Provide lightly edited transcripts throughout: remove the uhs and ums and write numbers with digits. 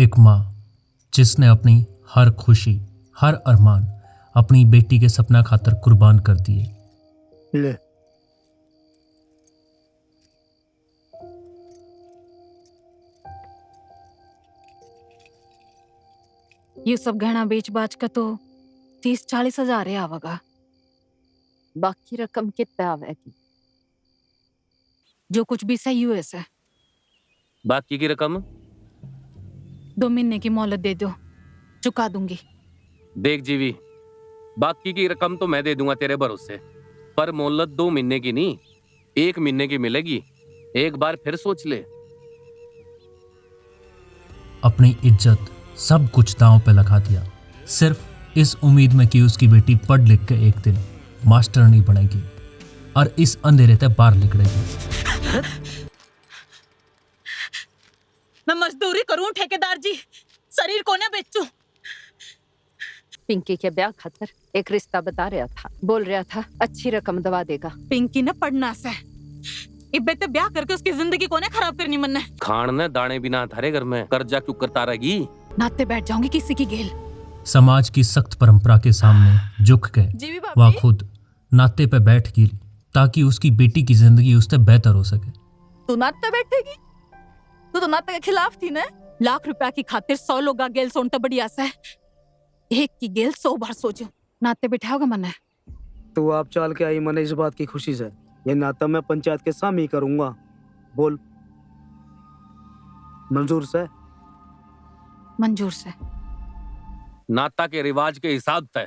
एक माँ जिसने अपनी हर खुशी, हर अरमान अपनी बेटी के सपना खातर कुर्बान कर दिए। ले ये सब गहना बेच बाच का तो 30-40 हजार है आवागा। बाकी रकम कितना आवेगी? जो कुछ भी सही हुए से बाकी की रकम 2 महीने की मोहलत दे दो, चुका दूंगी। देख जीवी, बाकी की रकम तो मैं दे दूंगा तेरे भरोसे, पर मोहलत 2 महीने की नहीं 1 महीने की मिलेगी। एक बार फिर सोच ले। अपनी इज्जत सब कुछ दांव पे लगा दिया, सिर्फ इस उम्मीद में कि उसकी बेटी पढ़ लिख के एक दिन मास्टरनी बनेगी और इस अंधेरे से बाहर निकलेगी। मैं मजदूरी करूं ठेकेदार जी, शरीर को ना बेचूं। पिंकी के ब्याह खातर एक रिश्ता बता रहा था, बोल रहा था अच्छी रकम दवा देगा। पिंकी ने पढ़ना से इब्बे ते ब्याह करके उसकी जिंदगी को ना खराब करनी मन है। खान ने दाने बिना थारे घर में कर्जा क्यों करता रहेगी? नाते बैठ जाऊंगी किसी की गेल। समाज की सख्त परंपरा के सामने झुक गए वह खुद नाते पे बैठ गिरी ताकि उसकी बेटी की जिंदगी उससे बेहतर हो सके। तू नाते बैठेगी? तू तो नाते के खिलाफ थी ना। लाख रुपया की खातिर 100 लोग गेल सोनता बढ़िया से एक की गेल 100 बार सोचो। नाते बिठाओगे मन है? तू आप चाल के आई मने इस बात की खुशी से, ये नाता मैं पंचायत के सामने ही करूंगा। बोल मंजूर से? मंजूर से। नाता के रिवाज के हिसाब से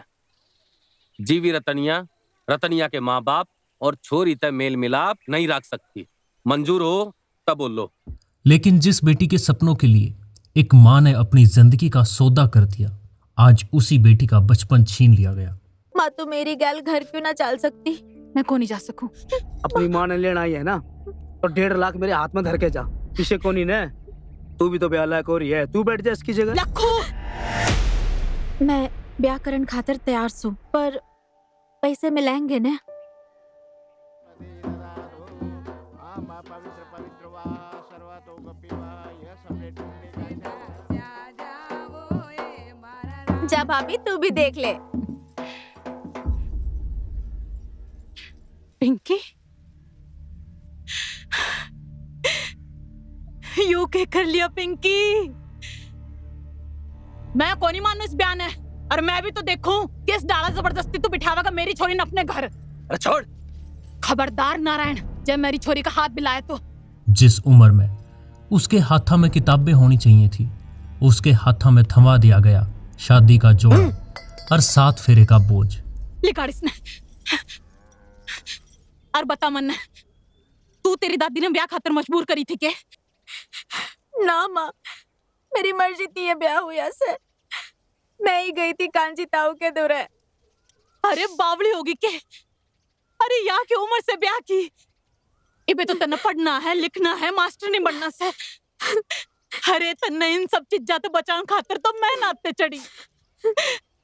जीवी रतनिया के माँ बाप और छोरी तय मेल मिलाप नहीं रख सकती। मंजूर हो तब बोलो। लेकिन जिस बेटी के सपनों के लिए एक माँ ने अपनी जिंदगी का सौदा कर दिया, आज उसी बेटी का बचपन छीन लिया गया। माँ तो मेरी गैल घर क्यों ना चल सकती? मैं को नहीं जा सकूं। अपनी माँ ने लेना ही है ना, तो 1.5 लाख मेरे हाथ में धर के जा। पीछे को नहीं ने, तू भी तो ब्याह लायक हो रही है, तू बैठ जा इसकी जगह। मैं ब्याह करन खातर तैयार सू, पर पैसे मिलेंगे ना? जा भाभी, तू भी देख ले। पिंकी यू के कर लिया पिंकी। मैं कौन ही मानू इस बयान है, और मैं भी तो देखूं किस डाला जबरदस्ती तू बिठावेगा मेरी छोरी ने अपने घर। अरे छोड़। खबरदार नारायण, जब मेरी छोरी का हाथ मिलाए तो। जिस उम्र में उसके हाथा में किताबें होनी चाहिए थी, उसके हाथा में थमा दिया गया शादी का जोड़ा और 7 फेरे का बोझ। लिखाड़ इसने। और बता मन, तू तेरी दादी ने ब्याह खातर मजबूर करी थी के? ना माँ, मेरी मर्जी थी ये ब्याह हुआ से। मैं ही गई थी कांची ताऊ के दुरे। अरे बावली होगी के? अरे यहाँ की उम्र से ब्याह की? इबे तो तन्ने पढ़ना है, लिखना है, मास्टर नहीं बनना से। अरे तन्ने इन सब चीज़ तो बचाने खातर तो मैं नाते चढ़ी।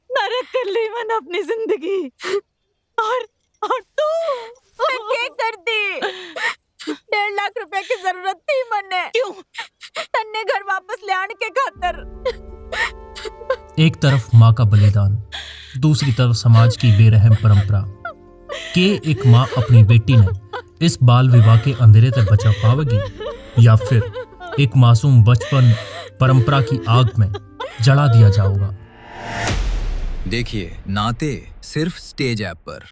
नरक कर ली मैंने अपनी जिंदगी। और तू मैं क्या करती? 1.5 लाख रुपए की जरूरत थी मन्ने। क्यों? तन्ने घर वापस ले आने के खातर। एक तरफ माँ का बलिदान, दूसरी तरफ समाज की बेरहम परंपरा के एक माँ अपनी बेटी ने इस बाल विवाह के अंधेरे से बचा पावेगी या फिर एक मासूम बचपन परंपरा की आग में जला दिया जाएगा। देखिए नाते सिर्फ स्टेज ऐप पर।